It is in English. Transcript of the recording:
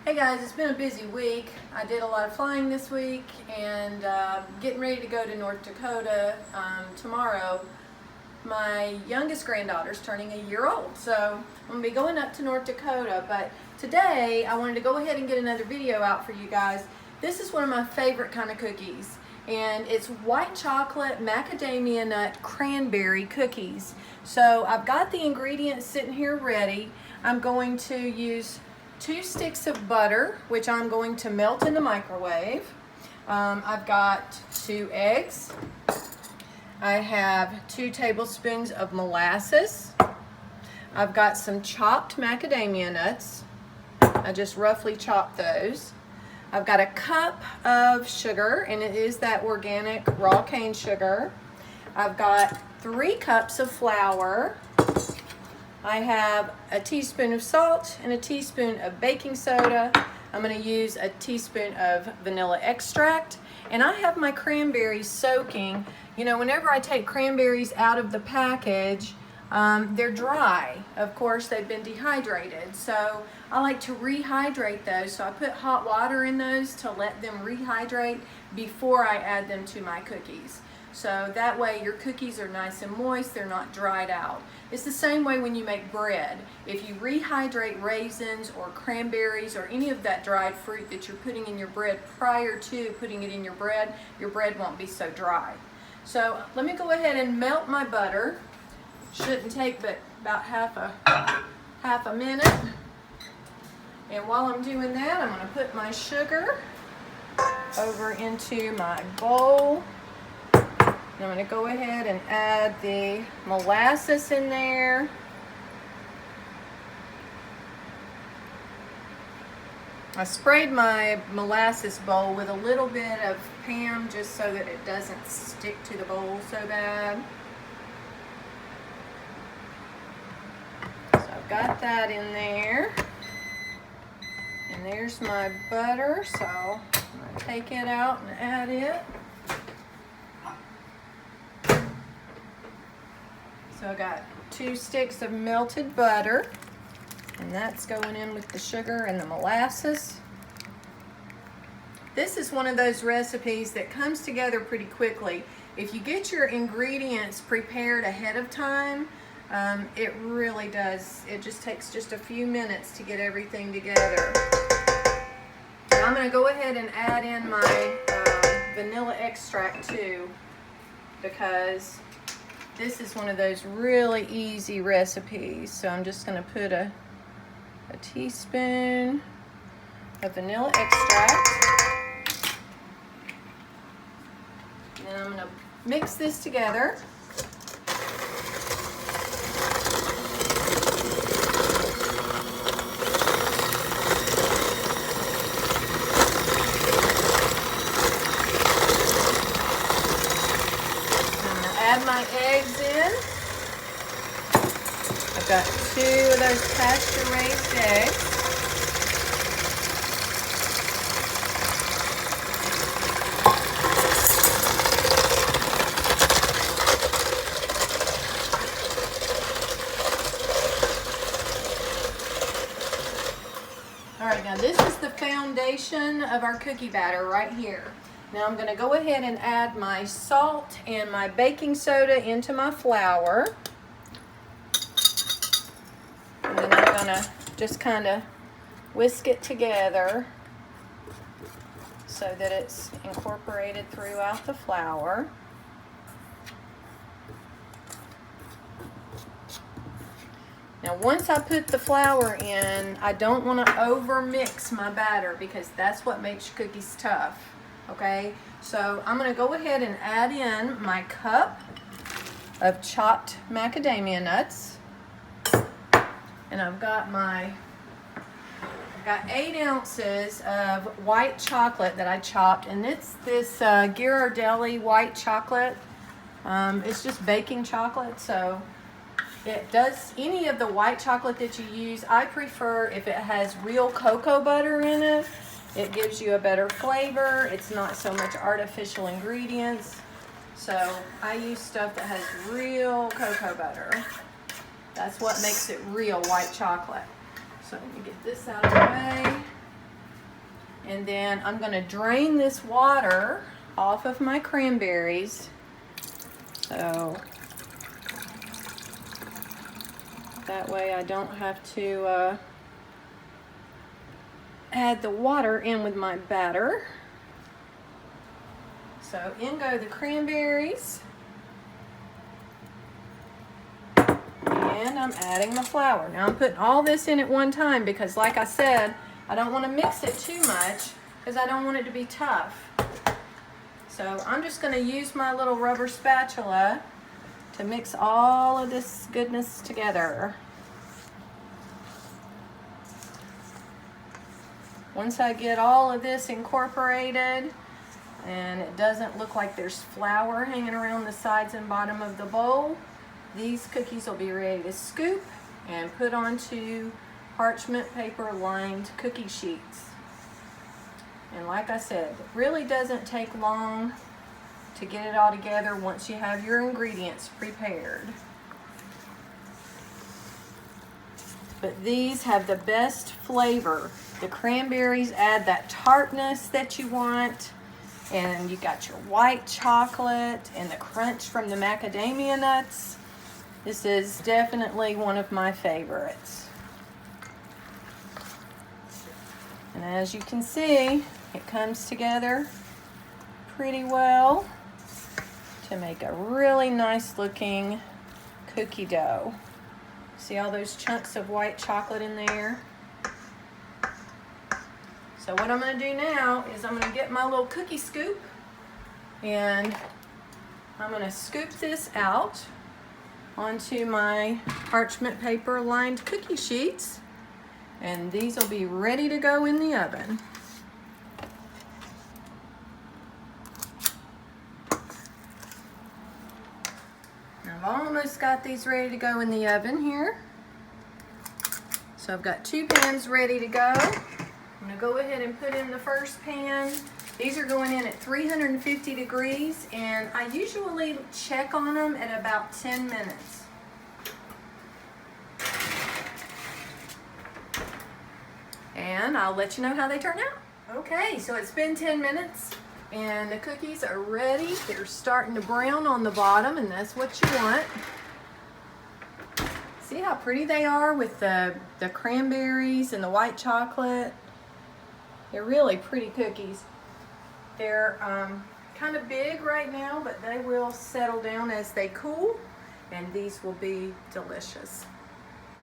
Hey guys, it's been a busy week. I did a lot of flying this week and getting ready to go to North Dakota tomorrow. My youngest granddaughter's turning a year old, so I'm going to be going up to North Dakota. But today I wanted to go ahead and get another video out for you guys. This is one of my favorite kind of cookies, and it's white chocolate macadamia nut cranberry cookies. So I've got the ingredients sitting here ready. I'm going to use 2 sticks of butter, which I'm going to melt in the microwave. I've got 2 eggs. I have 2 tablespoons of molasses. I've got some chopped macadamia nuts. I just roughly chopped those. I've got a cup of sugar, and it is that organic raw cane sugar. I've got 3 cups of flour. I have a teaspoon of salt and a teaspoon of baking soda. I'm going to use a teaspoon of vanilla extract. And I have my cranberries soaking. You know, whenever I take cranberries out of the package, they're dry. Of course, they've been dehydrated. So I like to rehydrate those. So I put hot water in those to let them rehydrate before I add them to my cookies. So that way your cookies are nice and moist, they're not dried out. It's the same way when you make bread. If you rehydrate raisins or cranberries or any of that dried fruit that you're putting in your bread prior to putting it in your bread won't be so dry. So let me go ahead and melt my butter. Shouldn't take but about half a minute. And while I'm doing that, I'm going to put my sugar over into my bowl. I'm going to go ahead and add the molasses in there. I sprayed my molasses bowl with a little bit of Pam just so that it doesn't stick to the bowl so bad. So I've got that in there. And there's my butter, so I'm going to take it out and add it. So I got 2 sticks of melted butter, and that's going in with the sugar and the molasses. This is one of those recipes that comes together pretty quickly. If you get your ingredients prepared ahead of time, it really does. It just takes just a few minutes to get everything together. Now I'm going to go ahead and add in my vanilla extract too, because this is one of those really easy recipes. So I'm just going to put a teaspoon of vanilla extract. And then I'm going to mix this together. Add my eggs in. I've got 2 of those pasture-raised eggs. All right, now this is the foundation of our cookie batter right here. Now I'm going to go ahead and add my salt and my baking soda into my flour. And then I'm going to just kind of whisk it together so that it's incorporated throughout the flour. Now once I put the flour in, I don't want to over mix my batter because that's what makes your cookies tough. Okay, so I'm going to go ahead and add in my cup of chopped macadamia nuts, and I've got 8 ounces of white chocolate that I chopped, and it's this Ghirardelli white chocolate. It's just baking chocolate, so it does any of the white chocolate that you use. I prefer if it has real cocoa butter in it. It gives you a better flavor. It's not so much artificial ingredients. So I use stuff that has real cocoa butter. That's what makes it real white chocolate. So let me get this out of the way. And then I'm going to drain this water off of my cranberries. So that way I don't have to add the water in with my batter. So in go the cranberries. And I'm adding the flour. Now I'm putting all this in at one time because, like I said, I don't want to mix it too much because I don't want it to be tough. So I'm just going to use my little rubber spatula to mix all of this goodness together. Once I get all of this incorporated and it doesn't look like there's flour hanging around the sides and bottom of the bowl, these cookies will be ready to scoop and put onto parchment paper lined cookie sheets. And like I said, it really doesn't take long to get it all together once you have your ingredients prepared. But these have the best flavor. The cranberries add that tartness that you want, and you got your white chocolate and the crunch from the macadamia nuts. This is definitely one of my favorites. And as you can see, it comes together pretty well to make a really nice looking cookie dough. See all those chunks of white chocolate in there? So what I'm going to do now is I'm going to get my little cookie scoop and I'm going to scoop this out onto my parchment paper lined cookie sheets, and these will be ready to go in the oven. I've almost got these ready to go in the oven here. So I've got 2 pans ready to go. I'm going to go ahead and put in the first pan. These are going in at 350 degrees, and I usually check on them at about 10 minutes. And I'll let you know how they turn out. Okay, so it's been 10 minutes, and the cookies are ready. They're starting to brown on the bottom, and that's what you want. See how pretty they are with the cranberries and the white chocolate? They're really pretty cookies. They're kind of big right now, but they will settle down as they cool, and these will be delicious.